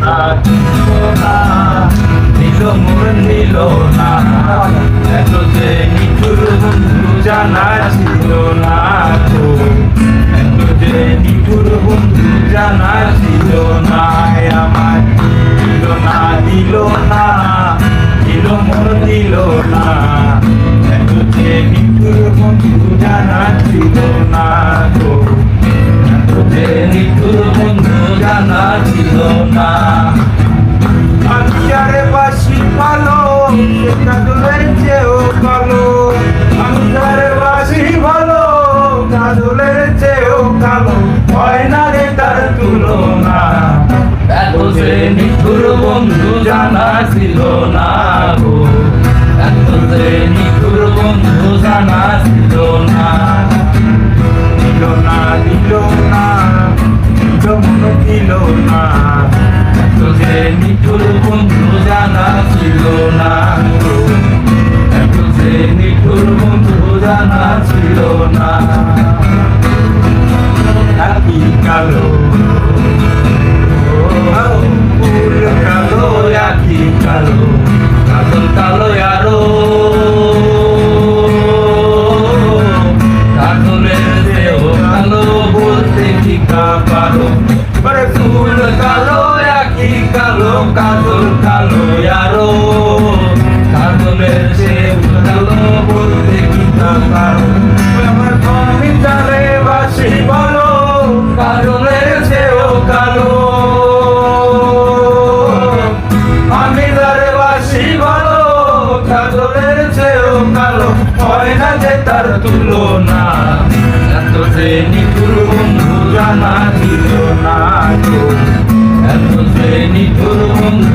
না দিল না, দিল মোর দিল না, এত যে নিঠুর বন্ধু জানা ছিল না তো, এত যে নিঠুর বন্ধু জানা ছিল না আমার। দিল না দিল না, দিল মোর দিল না, এত যে নিঠুর বন্ধু জানা ছিল না তো, এত যে নিঠুর বন্ধু জানা ছিল না। আমি যারে বাসি ভালো, সে কাজলের চেয়েও কালো, আমি যারে বাসি ভালো, কাজলের চেয়েও কালো, হয় না রে তার তুলনা, এত যে নিঠুর বন্ধু জানা ছিল না গো, এত যে নিঠুর বন্ধু জানা ছিল না। দিল না দিল না, দিল মনে দিল না, এত যে নিঠুর বন্ধু জানা ছিল না গো, এত যে নিঠুর বন্ধু জানা ছিল না। আকি কালো ফুল কালো, আকি কালো, কাজল কালো আরো, কাজলের দেহ কালো বলতে কি পারো, ফুল কালো আকি কালো, কাজল কালো আরো, কাজলের দেহ কালো বলতে কি পারো। আমার আমি তারে বাসি বলো, কাজলের দেহ কালো, আমি তারে বাসি বলো, কাজলের দেহ কালো, হয় না যে তার তুলনা, এত যে নিঠুর বন্ধু জানা ছিল না গো, এত যে নিঠুর বন্ধু